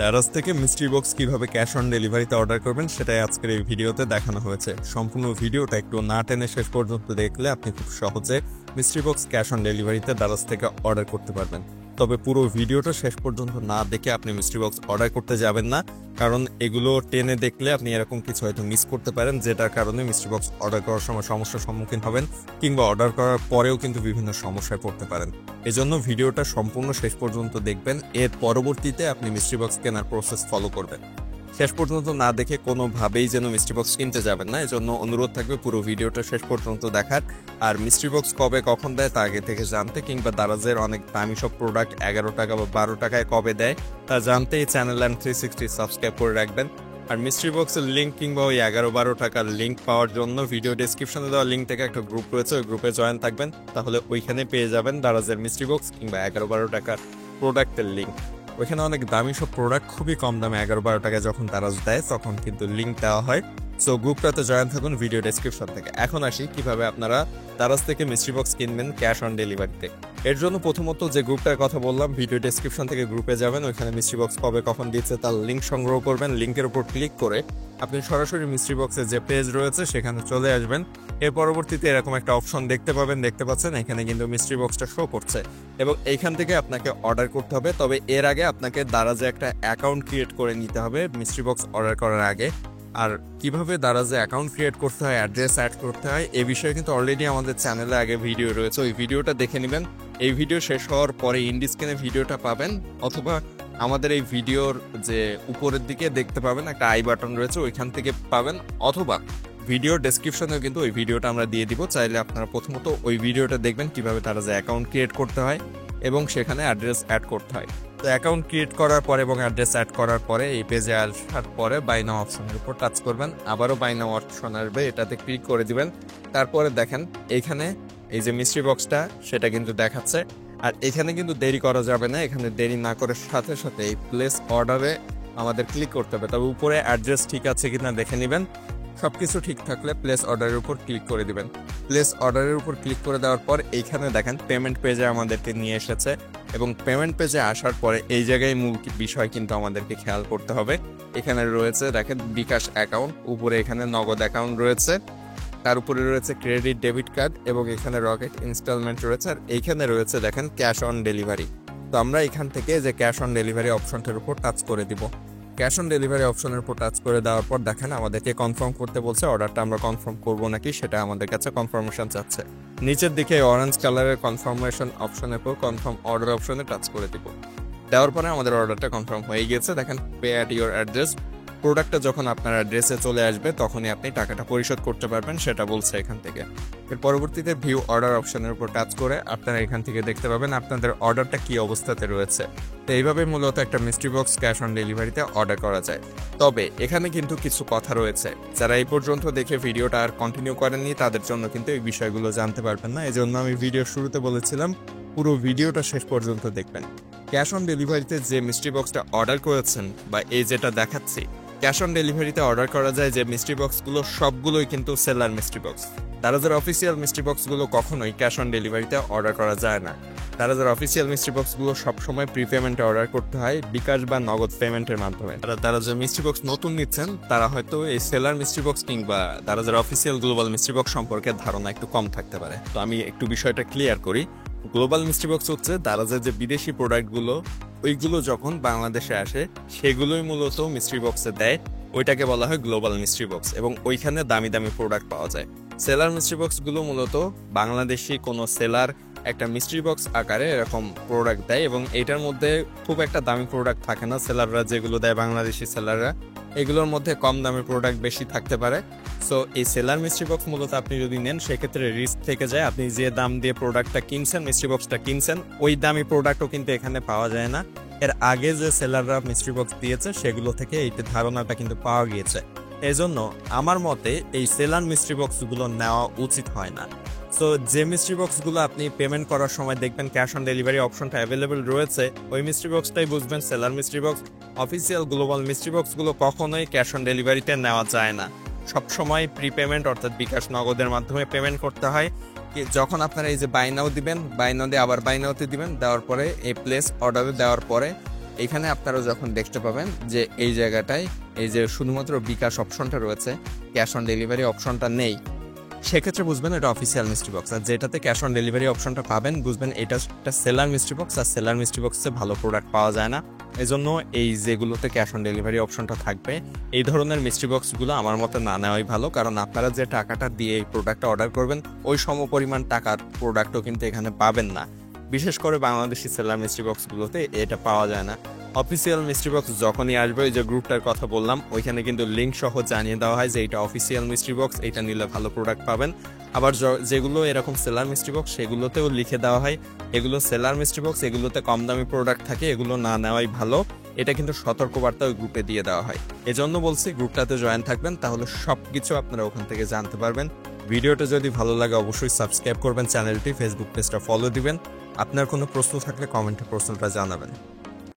দারাজ থেকে mystery box কিভাবে cash on ডেলিভারিতে অর্ডার করবেন সেটাই আজকের এই ভিডিওতে দেখানো হয়েছে। সম্পূর্ণ ভিডিওটা একটু না টেনে শেষ পর্যন্ত দেখলে আপনি খুব সহজে মিস্ট্রি বক্স ক্যাশ অন ডেলিভারিতে দারাজ থেকে অর্ডার করতে পারবেন। তবে পুরো ভিডিওটা শেষ পর্যন্ত না দেখে আপনি মিস্ট্রি বক্স অর্ডার করতে যাবেন না, কারণ এগুলো টেনে দেখলে আপনি এরকম কিছু হয়তো মিস করতে পারেন, যেটার কারণে মিস্ট্রি বক্স অর্ডার করার সময় সমস্যার সম্মুখীন হবেন, কিংবা অর্ডার করার পরেও কিন্তু বিভিন্ন সমস্যায় পড়তে পারেন। এজন্য ভিডিওটা সম্পূর্ণ শেষ পর্যন্ত দেখবেন, এর পরবর্তীতে আপনি মিস্ট্রি বক্স কেনার প্রসেস ফলো করবেন। শেষ পর্যন্ত না দেখে কোনোভাবেই যেন মিস্ট্রি বক্স কিনতে যাবেন না, এজন্য অনুরোধ থাকবে পুরো ভিডিওটা শেষ পর্যন্ত দেখার। আর মিস্ট্রি বক্স কবে কখন দেয় তা আগে থেকে জানতে, কিংবা দারাজের অনেক দামি সব প্রোডাক্ট 11 টাকা বা 12 টাকায় কবে দেয় তা জানতে এই চ্যানেল অ্যান্ড 360 সাবস্ক্রাইব করে রাখবেন। আর মিস্ট্রি বক্সের লিঙ্ক কিংবা ওই 11-12 টাকার লিঙ্ক পাওয়ার জন্য ভিডিও ডেসক্রিপশনে দেওয়া লিঙ্ক থেকে একটা গ্রুপ রয়েছে, ওই গ্রুপে জয়েন থাকবেন, তাহলে ওইখানে পেয়ে যাবেন দারাজের মিস্ট্রি বক্স কিংবা 11-12 টাকার প্রোডাক্টের লিঙ্ক। ওইখানে অনেক দামি সব প্রোডাক্ট খুবই কম দামে 11-12 টাকায় যখন দারাজ দেয় তখন কিন্তু লিঙ্ক দেওয়া হয়। সো গ্রুপটাতে জয়েন থাকুন ভিডিও ডেসক্রিপশন থেকে। এখন আসি কিভাবে আপনারা দারাজ থেকে মিস্ট্রি বক্স কিনবেন ক্যাশ অন ডেলিভারিতে। এর জন্য প্রথমত যে গ্রুপটার কথা বললাম, ভিডিও ডেসক্রিপশন থেকে গ্রুপে যাবেন, ওইখানে মিস্ট্রি বক্স কবে কখন দিচ্ছে তার লিঙ্ক সংগ্রহ করবেন। লিঙ্কের উপর ক্লিক করে আপনি সরাসরি মিস্ট্রি বক্সের যে পেজ রয়েছে সেখানে চলে আসবেন। এর পরবর্তীতে এরকম একটা অপশন দেখতে পাচ্ছেন, এখানে কিন্তু মিস্ট্রি বক্সটা শো করছে এবং এইখান থেকে আপনাকে অর্ডার করতে হবে। তবে এর আগে আপনাকে দারাজে একটা অ্যাকাউন্ট ক্রিয়েট করে নিতে হবে মিস্ট্রি বক্স অর্ডার করার আগে। আর কিভাবে দারাজে অ্যাকাউন্ট ক্রিয়েট করতে হয়, অ্যাড্রেস অ্যাড করতে হয়, এ বিষয়ে কিন্তু অলরেডি আমাদের চ্যানেলে আগে ভিডিও রয়েছে, ওই ভিডিওটা দেখে নেবেন। এই ভিডিও শেষ হওয়ার পরে ইন্ডি স্ক্রিনে ভিডিওটা পাবেন, অথবা আমাদের এই ভিডিওর যে উপরের দিকে দেখতে পাবেন একটা আই বাটন রয়েছে, ওইখান থেকে পাবেন, অথবা ভিডিও ডেসক্রিপশনেও কিন্তু ওই ভিডিওটা আমরা দিয়ে দিব। চাইলে আপনারা প্রথমত ওই ভিডিওটা দেখবেন কিভাবে দারাজে অ্যাকাউন্ট ক্রিয়েট করতে হয় এবং সেখানে অ্যাড্রেস অ্যাড করতে হয়। তো অ্যাকাউন্ট ক্রিয়েট করার পরে এবং অ্যাড্রেস অ্যাড করার পরে এই পেজে আসার পরে বাই নাও অপশনের উপর টাচ করবেন, আবারও বাই নাও অপশন আসবে, এটাতে ক্লিক করে দিবেন। তারপরে দেখেন এইখানে এই যে মিস্ট্রি বক্সটা সেটা কিন্তু দেখাচ্ছে। আর এখানে কিন্তু দেরি করা যাবে না, এখানে দেরি না করে সাথে সাথে এই প্লেস অর্ডারে আমাদের ক্লিক করতে হবে। তবে উপরে অ্যাড্রেস ঠিক আছে কিনা দেখে নেবেন, সবকিছু ঠিক থাকলে প্লেস অর্ডারের উপর ক্লিক করে দিবেন। প্লেস অর্ডারের উপর ক্লিক করে দেওয়ার পর এইখানে দেখেন পেমেন্ট পেজে আমাদেরকে নিয়ে এসেছে, এবং পেমেন্ট পেজে আসার পরে এই জায়গায় মূল বিষয় কিন্তু আমাদেরকে খেয়াল করতে হবে। এখানে রয়েছে দেখেন বিকাশ অ্যাকাউন্ট, উপরে এখানে নগদ অ্যাকাউন্ট রয়েছে, তার উপরে রয়েছে ক্রেডিট ডেবিট কার্ড, এবং এখানে রকেট ইনস্টলমেন্ট রয়েছে, আর এইখানে রয়েছে দেখেন ক্যাশ অন ডেলিভারি। তো আমরা এখান থেকে যে ক্যাশ অন ডেলিভারি অপশনটার উপর টাচ করে দিব। ক্যাশ অন ডেলিভারি অপশনের উপর টাচ করে দেওয়ার পর দেখেন আমাদেরকে কনফার্ম করতে বলছে, অর্ডারটা আমরা কনফার্ম করব নাকি সেটা আমাদের কাছে কনফার্মেশন চাচ্ছে। নিচের দিকে অরেঞ্জ কালারের কনফার্মেশন অপশনের উপর কনফার্ম অর্ডার অপশনে টাচ করে দিব। দেওয়ার পরে আমাদের অর্ডারটা কনফার্ম হয়ে গিয়েছে। দেখেন পে অ্যাট ইউর অ্যাড্রেস, প্রোডাক্টটা যখন আপনার অ্যাড্রেসে চলে আসবে তখনই আপনি টাকাটা পরিশোধ করতে পারবেন, সেটা বলছে এখান থেকে। এর পরবর্তীতে ভিউ অর্ডার অপশনের উপর টাচ করে আপনারা এখান থেকে দেখতে পাবেন আপনাদের অর্ডারটা কি অবস্থাতে রয়েছে। তো এইভাবে মূলত একটা মিস্ট্রি বক্স ক্যাশ অন ডেলিভারিতে অর্ডার করা যায়। তবে এখানে কিন্তু কিছু কথা রয়েছে, যারা এই পর্যন্ত দেখে ভিডিওটা আর কন্টিনিউ করেননি তাদের জন্য কিন্তু এই বিষয়গুলো জানতে পারবেন না। এই জন্য আমি ভিডিওর শুরুতে বলেছিলাম পুরো ভিডিওটা শেষ পর্যন্ত দেখবেন। ক্যাশ অন ডেলিভারিতে যে মিস্ট্রি বক্সটা অর্ডার করেছেন বা এই যেটা দেখাচ্ছি, ক্যাশ অন ডেলিভারিতে অর্ডার করা যায় যে মিস্ট্রি বক্সগুলো সবগুলোই কিন্তু সেলার মিস্ট্রি বক্স। দারাজের অফিসিয়াল মিস্ট্রি বক্সগুলো কখনোই ক্যাশ অন ডেলিভারিতে অর্ডার করা যায় না। দারাজের অফিসিয়াল মিস্ট্রি বক্সগুলো সবসময় প্রিপেমেন্টে অর্ডার করতে হয়, বিকাশ বা নগদ পেমেন্টের মাধ্যমে। দারাজের মিস্ট্রি বক্স নতুন নিচ্ছেন তারা হয়তো এই সেলার মিস্ট্রি বক্স কিংবা দারাজের অফিসিয়াল গ্লোবাল মিস্ট্রি বক্স সম্পর্কে ধারণা একটু কম থাকতে পারে। তো আমি একটু বিষয়টা ক্লিয়ার করি। গ্লোবাল মিস্ট্রি বক্স হচ্ছে দারাজের যে বিদেশি প্রোডাক্টগুলো ওইগুলো যখন বাংলাদেশে আসে সেগুলোই মূলত মিস্ট্রি বক্সে দেয়, ওইটাকে বলা হয় গ্লোবাল মিস্ট্রি বক্স, এবং ওইখানে দামি দামি প্রোডাক্ট পাওয়া যায়। সেলার মিস্ট্রি বক্সগুলো মূলত বাংলাদেশি কোনো সেলার একটা মিস্ট্রি বক্স আকারে এরকম প্রোডাক্ট দেয়, এবং এটার মধ্যে খুব একটা দামি প্রোডাক্ট থাকে না। সেলাররা যেগুলো দেয় বাংলাদেশি সেলাররা, এগুলোর মধ্যে কম দামি প্রোডাক্ট বেশি থাকতে পারে। সো এই সেলার মিস্ট্রি বক্স মূলত আপনি যদি নেন সেক্ষেত্রে রিস্ক থেকে যায়, আপনি যে দাম দিয়ে প্রোডাক্টটা কিনছেন, মিস্ট্রি বক্সটা কিনছেন, ওই দামি প্রোডাক্টও কিন্তু এখানে পাওয়া যায় না। এর আগে যে সেলাররা মিস্ট্রি বক্স দিয়েছে সেগুলো থেকে এই ধারণাটা কিন্তু পাওয়া গিয়েছে। এজন্য আমার মতে এই সেলার মিস্ট্রি বক্সগুলো নেওয়া উচিত হয় না। সো যে মিস্ট্রি বক্সগুলো আপনি পেমেন্ট করার সময় দেখবেন ক্যাশ অন ডেলিভারি অপশনটা অ্যাভেলেবেল রয়েছে, ওই মিস্ট্রি বক্সটাই বুঝবেন seller mystery box. Official global mystery বক্সগুলো কখনোই ক্যাশ অন ডেলিভারিতে নেওয়া যায় না, সবসময় প্রিপেমেন্ট অর্থাৎ বিকাশ নগদের মাধ্যমে পেমেন্ট করতে হয়। যখন আপনারা এই যে বাই নাও দিবেন, বাই নাও দিয়ে আবার বাই নাওতে দিবেন, দেওয়ার পরে এই প্লেস অর্ডারে দেওয়ার পরে এখানে আপনারা যখন দেখতে পাবেন যে এই জায়গাটায় এই যে শুধুমাত্র বিকাশ অপশনটা রয়েছে, ক্যাশ অন ডেলিভারি অপশনটা নেই, সেক্ষেত্রে বুঝবেন এটা অফিসিয়াল মিস্ট্রি বক্স। আর যেটাতে ক্যাশ অন ডেলিভারি অপশনটা পাবেন বুঝবেন এটা একটা সেলার মিস্ট্রি বক্স, আর সেলার মিস্ট্রি বক্সে ভালো প্রোডাক্ট পাওয়া যায় না। এজন্য এই যেগুলোতে ক্যাশ অন ডেলিভারি অপশনটা থাকবে এই ধরনের মিস্ট্রি বক্সগুলো আমার মতে না নেওয়াই ভালো, কারণ আপনারা যে টাকাটা দিয়ে এই প্রোডাক্টটা অর্ডার করবেন ওই সমপরিমাণ টাকার প্রোডাক্টও কিন্তু এখানে পাবেন না। বিশেষ করে বাংলাদেশি সেলার মিস্ট্রি বক্সগুলোতে এটা পাওয়া যায় না। অফিসিয়াল মিস্ট্রি বক্স যখনই আসবে, ওই যে গ্রুপটার কথা বললাম ওইখানে কিন্তু লিঙ্ক সহ জানিয়ে দেওয়া হয় যে এটা অফিসিয়াল মিস্ট্রি বক্স, এটা নিলে ভালো প্রোডাক্ট পাবেন। আবার যেগুলো এরকম সেলার মিস্ট্রি বক্স সেগুলোতেও লিখে দেওয়া হয় এগুলো সেলার মিস্ট্রি বক্স, এগুলোতে কম দামি প্রোডাক্ট থাকে, এগুলো না নেওয়াই ভালো। এটা কিন্তু সতর্কবার্তা ওই গ্রুপে দিয়ে দেওয়া হয়। এজন্য বলছি গ্রুপটাতে জয়েন থাকবেন, তাহলে সবকিছু আপনারা ওখান থেকে জানতে পারবেন। ভিডিওটা যদি ভালো লাগে অবশ্যই সাবস্ক্রাইব করবেন চ্যানেলটি, ফেসবুক পেজটা ফলো দিবেন। আপনার কোনো প্রশ্ন থাকলে কমেন্টে প্রশ্নটা জানাবেন।